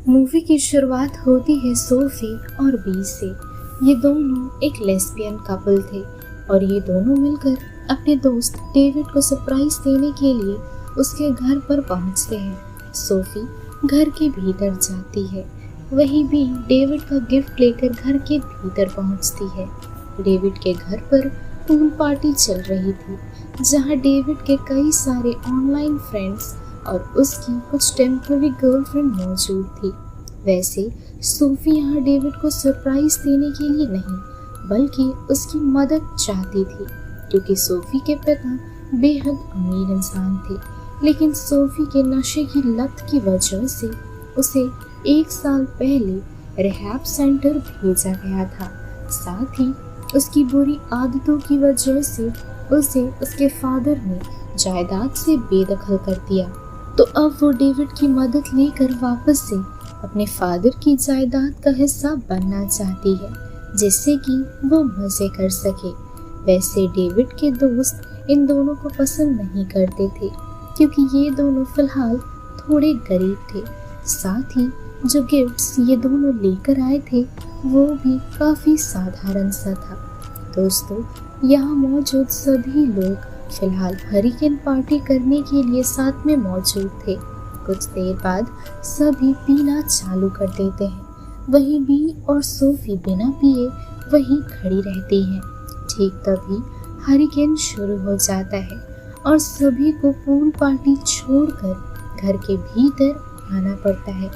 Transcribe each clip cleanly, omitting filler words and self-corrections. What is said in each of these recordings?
Movie की शुरुआत होती है सोफी और बी से। ये दोनों एक लेस्बियन कपल थे और ये दोनों मिलकर अपने दोस्त डेविड को सरप्राइज देने के लिए उसके घर पर पहुंचते हैं। सोफी घर के भीतर जाती है, वहीं बी डेविड का गिफ्ट लेकर घर के भीतर पहुंचती है। डेविड के घर पर पूल पार्टी चल रही थी, जहां डेविड के कई सारे ऑनलाइन फ्रेंड्स और उसकी कुछ टेम्पररी गर्लफ्रेंड मौजूद थी। वैसे सोफी यहाँ डेविड को सरप्राइज देने के लिए नहीं, बल्कि उसकी मदद चाहती थी, क्योंकि सोफी के पिता बेहद अमीर इंसान थे। लेकिन सोफी के नशे की लत की वजह से उसे 1 साल पहले रिहैब सेंटर भेजा गया था। साथ ही उसकी बुरी आदतों की वजह से उसे उसके फादर ने जायदाद से बेदखल कर दिया। तो अब वो डेविड की मदद लेकर वापस से अपने फादर की जायदाद का हिस्सा बनना चाहती है, जिससे कि वो मजे कर सके। वैसे डेविड के दोस्त इन दोनों को पसंद नहीं करते थे, क्योंकि ये दोनों फिलहाल थोड़े गरीब थे। साथ ही जो गिफ्ट्स ये दोनों लेकर आए थे वो भी काफ़ी साधारण सा था। दोस्तों, यहाँ मौजूद सभी लोग फिलहाल हरिकेन पार्टी करने के लिए साथ में मौजूद थे। कुछ देर बाद सभी पीना चालू कर देते हैं, वहीं बी और सोफी बिना पिए वहीं खड़ी रहती हैं। ठीक तभी हरिकेन शुरू हो जाता है और सभी को पूल पार्टी छोड़कर घर के भीतर आना पड़ता है।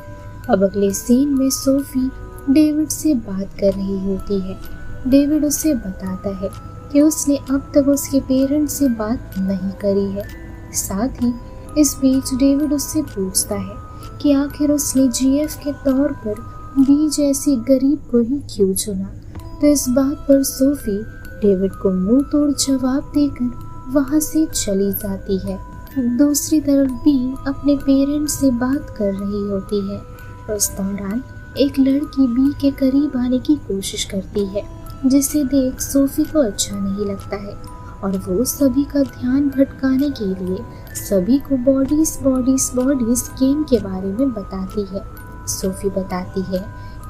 अब अगले सीन में सोफी डेविड से बात कर रही होती है। डेविड उसे बताता है कि उसने अब तक उसके पेरेंट्स से बात नहीं करी है। साथ ही इस बीच डेविड उससे पूछता है कि आखिर उसने जीएफ के तौर पर बी जैसी गरीब को ही क्यों चुना। तो इस बात पर सोफी डेविड को मुंह तोड़ जवाब देकर वहां से चली जाती है। दूसरी तरफ बी अपने पेरेंट्स से बात कर रही होती है। उस दौरान एक लड़की बी के करीब आने की कोशिश करती है, जिसे देख सोफी को अच्छा नहीं लगता है और वो सभी का ध्यान भटकाने के लिए सभी को बॉडीज गेम के बारे में बताती है। सोफी बताती है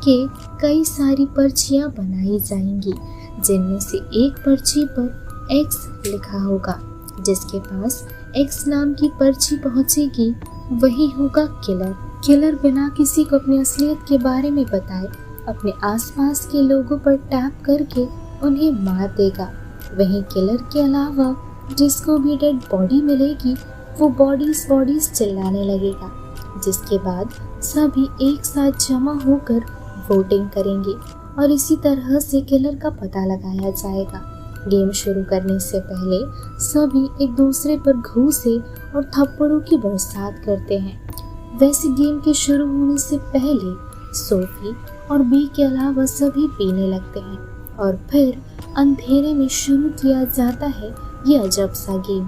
कि कई सारी पर्चियां बनाई जाएंगी, जिनमें से एक पर्ची पर एक्स लिखा होगा। जिसके पास एक्स नाम की पर्ची पहुंचेगी वही होगा किलर। किलर बिना किसी को अपनी असलियत के बारे में बताए अपने आसपास के लोगों पर टैप करके उन्हें मार देगा। वहीं किलर के अलावा जिसको भी डेड बॉडी मिलेगी वो बॉडीज चिल्लाने लगेगा, जिसके बाद सभी एक साथ जमा होकर वोटिंग करेंगे और इसी तरह से किलर का पता लगाया जाएगा। गेम शुरू करने से पहले सभी एक दूसरे पर घूंसे और थप्पड़ों की बरसात करते हैं। वैसे गेम के शुरू होने से पहले सोफी और बी के अलावा सभी पीने लगते हैं और फिर अंधेरे में शुरू किया जाता है ये अजब सा गेम।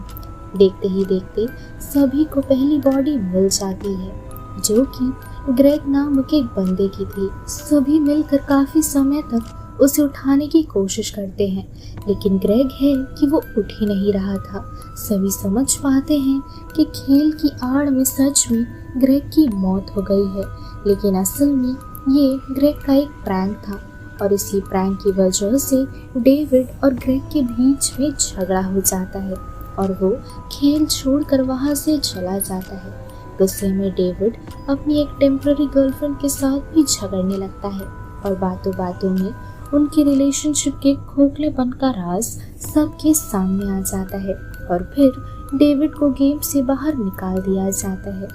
देखते ही देखते सभी को पहली बॉडी मिल जाती है, जो कि ग्रेग नामक एक बंदे की थी। सभी मिलकर काफी समय तक उसे उठाने की कोशिश करते हैं, लेकिन ग्रेग है कि वो उठ ही नहीं रहा था। सभी समझ पाते हैं कि खेल की आड़ में सच में ग्रेग की मौत हो गई है, लेकिन असल में ये ग्रेग का एक प्रैंक था और इसी प्रैंक की वजह से डेविड और ग्रेग के बीच में झगड़ा हो जाता है और वो खेल छोड़कर वहां से चला जाता है। गुस्से में डेविड अपनी एक टेम्पररी गर्लफ्रेंड के साथ भी झगड़ने लगता है और बातों बातों में उनके रिलेशनशिप के खोखलेपन का राज सबके सामने आ जाता है और फिर डेविड को गेम से बाहर निकाल दिया जाता है।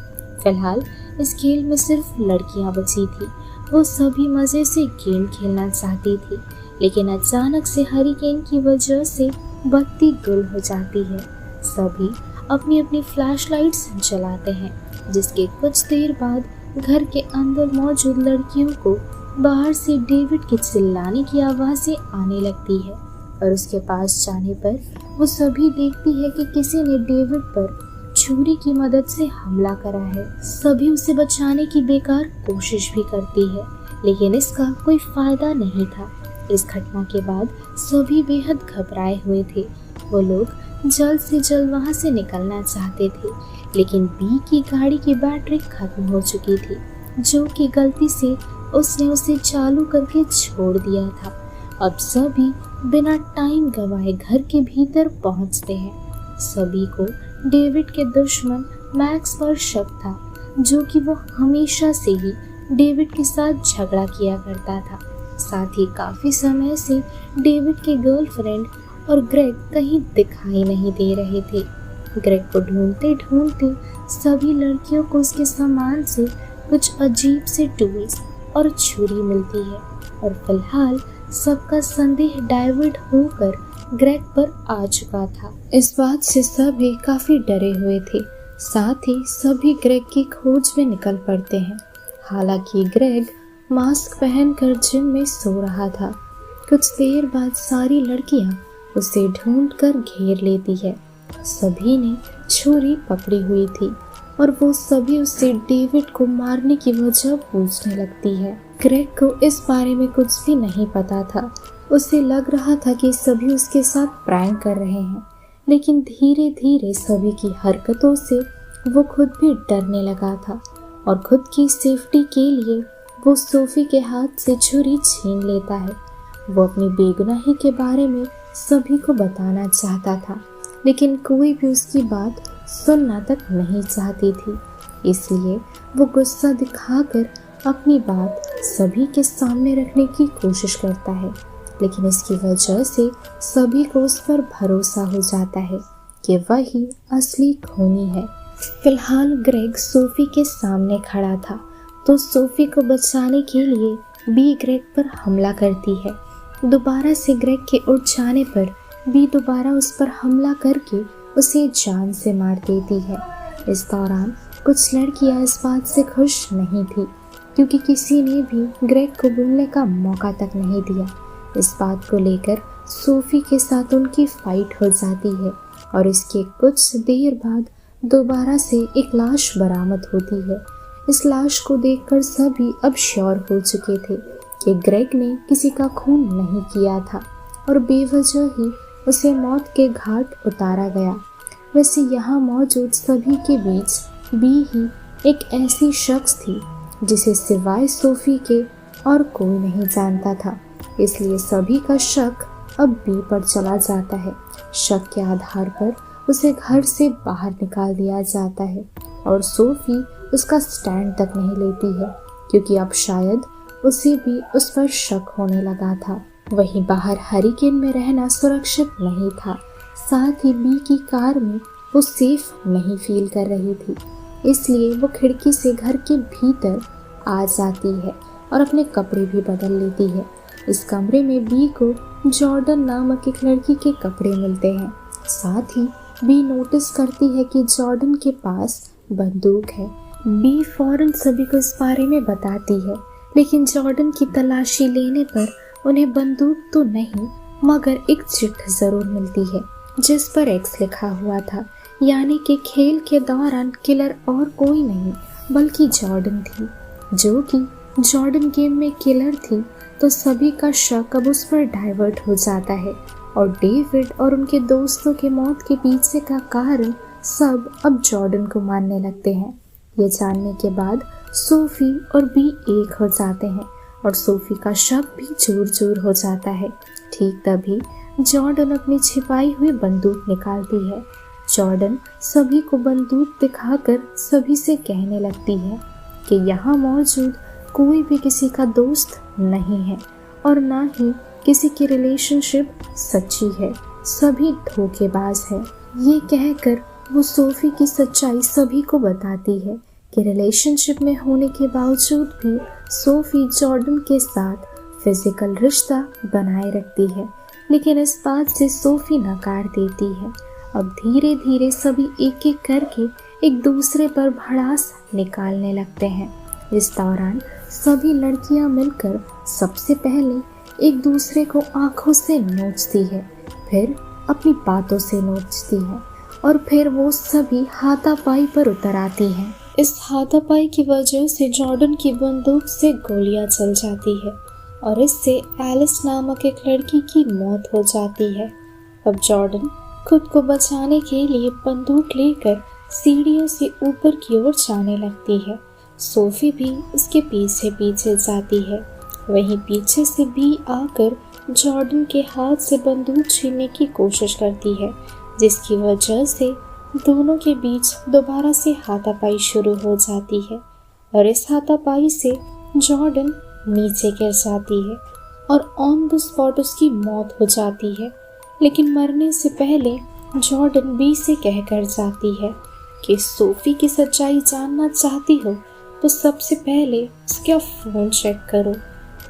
फिलहाल इस खेल में सिर्फ लड़कियां बची थी। वो सभी मजे से गेम खेलना चाहती थी, लेकिन अचानक से हरिकेन की वजह से बत्ती गुल हो जाती है। सभी अपनी अपनी फ्लैशलाइट्स जलाते हैं, जिसके कुछ देर बाद घर के अंदर मौजूद लड़कियों को बाहर से डेविड के चिल्लाने की आवाज़ें आने लगती है और उसके पास जाने पर वो सभी देखती है कि किसी ने डेविड पर छुरी की मदद से हमला करा है। सभी उसे बचाने की बेकार कोशिश भी करती है, लेकिन इसका कोई फायदा नहीं था। इस घटना के बाद सभी बेहद घबराए हुए थे। वो लोग जल्द से जल्द वहां से निकलना चाहते थे, लेकिन बी की गाड़ी की बैटरी खत्म हो चुकी थी, जो कि गलती से उसने उसे चालू करके छोड़ दिया था। अब सभी बिना टाइम गवाए घर के भीतर पहुंचते हैं। सभी को डेविड के दुश्मन मैक्स पर शक था, जो कि वो हमेशा से ही डेविड के साथ झगड़ा किया करता था। साथ ही काफी समय से डेविड के गर्लफ्रेंड और ग्रेग कहीं दिखाई नहीं दे रहे थे। ग्रेग को ढूंढते ढूंढते सभी लड़कियों को उसके सामान से कुछ अजीब से टूल्स और छुरी मिलती है और फिलहाल सबका संदेह डाइवर्ट होकर ग्रेग पर आ चुका था। इस बात से सभी काफी डरे हुए थे। साथ ही सभी ग्रेग की खोज में निकल पड़ते हैं। हालांकि ग्रेग मास्क पहनकर जिम में सो रहा था। कुछ देर बाद सारी लड़कियां उसे ढूंढकर घेर लेती है। सभी ने छुरी पकड़ी हुई थी और वो सभी उससे डेविड को मारने की वजह पूछने लगती है। ग्रेग को इस बारे में कुछ भी नहीं पता था। उसे लग रहा था कि सभी उसके साथ प्रैंक कर रहे हैं, लेकिन धीरे धीरे सभी की हरकतों से वो खुद भी डरने लगा था और खुद की सेफ्टी के लिए वो सोफी के हाथ से छुरी छीन लेता है। वो अपनी बेगुनाही के बारे में सभी को बताना चाहता था, लेकिन कोई भी उसकी बात सुनना तक नहीं चाहती थी। इसलिए वो गुस्सा दिखाकर अपनी बात सभी के सामने रखने की कोशिश करता है, लेकिन इसकी वजह से सभी को उस पर भरोसा हो जाता है कि वही असली खूनी है। फिलहाल ग्रेग सोफी के सामने खड़ा था, तो सोफी को बचाने के लिए बी ग्रेग पर हमला करती है। दोबारा से ग्रेग के उठ जाने पर बी दोबारा उस पर हमला करके उसे जान से मार देती है। इस दौरान कुछ लड़कियां इस बात से खुश नहीं थी, क्योंकि किसी ने भी ग्रेग को बोलने का मौका तक नहीं दिया। इस बात को लेकर सोफी के साथ उनकी फाइट हो जाती है और इसके कुछ देर बाद दोबारा से एक लाश बरामद होती है। इस लाश को देखकर सभी अब श्योर हो चुके थे कि ग्रेग ने किसी का खून नहीं किया था और बेवजह ही उसे मौत के घाट उतारा गया। वैसे यहाँ मौजूद सभी के बीच बी ही एक ऐसी शख्स थी जिसे सिवाय सोफी के और कोई नहीं जानता था, इसलिए सभी का शक अब बी पर चला जाता है। शक के आधार पर उसे घर से बाहर निकाल दिया जाता है और सोफी उसका स्टैंड तक नहीं लेती है, क्योंकि अब शायद उसे भी उस पर शक होने लगा था। वहीं बाहर हरिकेन में रहना सुरक्षित नहीं था। साथ ही बी की कार में वो सेफ नहीं फील कर रही थी, इसलिए वो खिड़की से घर के भीतर आ जाती है और अपने कपड़े भी बदल लेती है। इस कमरे में बी को जॉर्डन नामक एक लड़की के कपड़े मिलते हैं। साथ ही बी नोटिस करती है कि जॉर्डन के पास बंदूक है। बी फौरन सभी को इस बारे में बताती है, लेकिन जॉर्डन की तलाशी लेने पर उन्हें बंदूक तो नहीं मगर एक चिट्ठी जरूर मिलती है जिस पर एक्स लिखा हुआ था, यानी कि खेल के दौरान किलर और कोई नहीं बल्कि जॉर्डन थी, जो कि जॉर्डन गेम में किलर थी। तो सभी का शक अब उस पर डाइवर्ट हो जाता है और डेविड और उनके दोस्तों के मौत के पीछे का कारण सब अब जॉर्डन को मानने लगते हैं। ये जानने के बाद सोफी और बी एक हो जाते हैं और सोफी का शक भी चूर चूर हो जाता है। ठीक तभी जॉर्डन अपनी छिपाई हुई बंदूक निकालती है। जॉर्डन सभी को बंदूक दिखाकर सभी से कहने लगती है कि यहाँ मौजूद कोई भी किसी का दोस्त नहीं है और ना ही किसी की रिलेशनशिप सच्ची है, सभी धोखेबाज है। ये कहकर वो सोफी की सच्चाई सभी को बताती है कि रिलेशनशिप में होने के बावजूद भी सोफी जॉर्डन के साथ फिजिकल रिश्ता बनाए रखती है, लेकिन इस बात से सोफी नकार देती है। अब धीरे धीरे सभी एक एक करके एक दूसरे पर भड़ास निकालने लगते हैं। इस दौरान सभी लड़कियां मिलकर सबसे पहले एक दूसरे को आंखों से नोचती है, फिर अपनी बातों से नोचती है और फिर वो सभी हाथापाई पर उतर आती हैं। इस हाथापाई की वजह से जॉर्डन की बंदूक से गोलियां चल जाती है और इससे एलिस नामक एक लड़की की मौत हो जाती है। अब जॉर्डन खुद को बचाने के लिए बंदूक लेकर सीढ़ियों से ऊपर की ओर जाने लगती है। सोफी भी उसके पीछे पीछे जाती है। वहीं पीछे से बी आकर जॉर्डन के हाथ से बंदूक छीनने की कोशिश करती है, जिसकी वजह से दोनों के बीच दोबारा से हाथापाई शुरू हो जाती है और इस हाथापाई से जॉर्डन नीचे गिर जाती है और ऑन द स्पॉट उसकी मौत हो जाती है। लेकिन मरने से पहले जॉर्डन बी से कहकर जाती है कि सोफी की सच्चाई जानना चाहती हो तो सबसे पहले उसका फ़ोन चेक करो।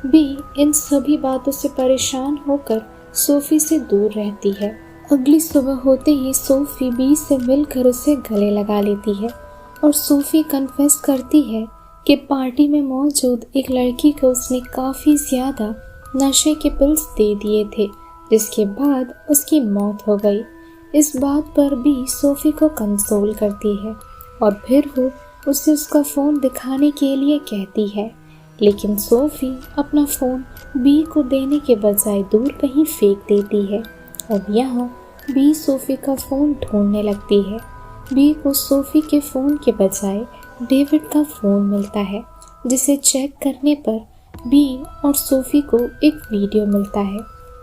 बी इन सभी बातों से परेशान होकर सोफी से दूर रहती है। अगली सुबह होते ही सोफी बी से मिलकर उसे गले लगा लेती है और सोफी कन्फेस करती है कि पार्टी में मौजूद एक लड़की को उसने काफ़ी ज़्यादा नशे के पिल्स दे दिए थे, जिसके बाद उसकी मौत हो गई। इस बात पर भी सोफी को कंसोल करती है और फिर वो उसे उसका फ़ोन दिखाने के लिए कहती है, लेकिन सोफी अपना फ़ोन बी को देने के बजाय दूर कहीं फेंक देती है। अब यहाँ बी सोफी का फ़ोन ढूंढने लगती है। बी को सोफी के फ़ोन के बजाय डेविड का फ़ोन मिलता है, जिसे चेक करने पर बी और सोफी को एक वीडियो मिलता है।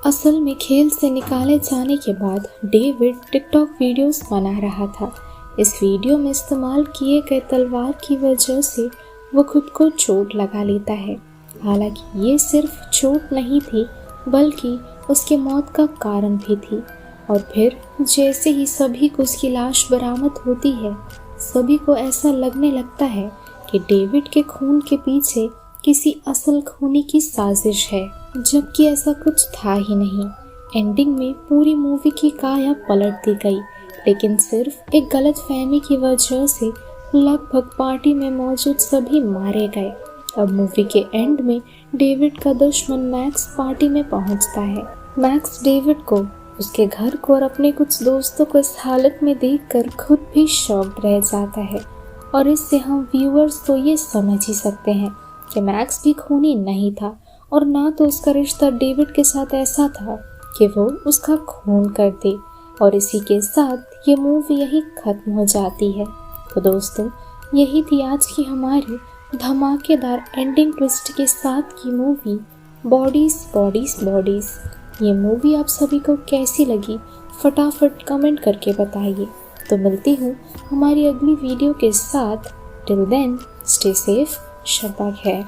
असल में खेल से निकाले जाने के बाद डेविड टिकटॉक वीडियोस बना रहा था। इस वीडियो में इस्तेमाल किए गए तलवार की वजह से वो खुद को चोट लगा लेता है। हालांकि ये सिर्फ चोट नहीं थी बल्कि उसकी मौत का कारण भी थी। और फिर जैसे ही सभी को उसकी लाश बरामद होती है, सभी को ऐसा लगने लगता है कि डेविड के खून के पीछे किसी असल खूनी की साजिश है, जबकि ऐसा कुछ था ही नहीं। एंडिंग में पूरी मूवी की काया पलट दी गई, लेकिन सिर्फ एक गलतफहमी की वजह से लगभग पार्टी में मौजूद सभी मारे गए। अब मूवी के एंड में डेविड का दुश्मन मैक्स पार्टी में पहुंचता है। मैक्स डेविड को, उसके घर को और अपने कुछ दोस्तों को इस हालत में देखकर खुद भी शॉक्ड रह जाता है और इससे हम व्यूअर्स तो ये समझ ही सकते हैं कि मैक्स भी खूनी नहीं था और ना तो उसका रिश्ता डेविड के साथ ऐसा था कि वो उसका खून कर दे। और इसी के साथ ये मूवी यही खत्म हो जाती है। तो दोस्तों, यही थी आज की हमारी धमाकेदार एंडिंग ट्विस्ट के साथ की मूवी बॉडीज बॉडीज बॉडीज। ये मूवी आप सभी को कैसी लगी फटाफट कमेंट करके बताइए। तो मिलती हूँ हमारी अगली वीडियो के साथ। टिल देन स्टे सेफ, शब्बा खैर।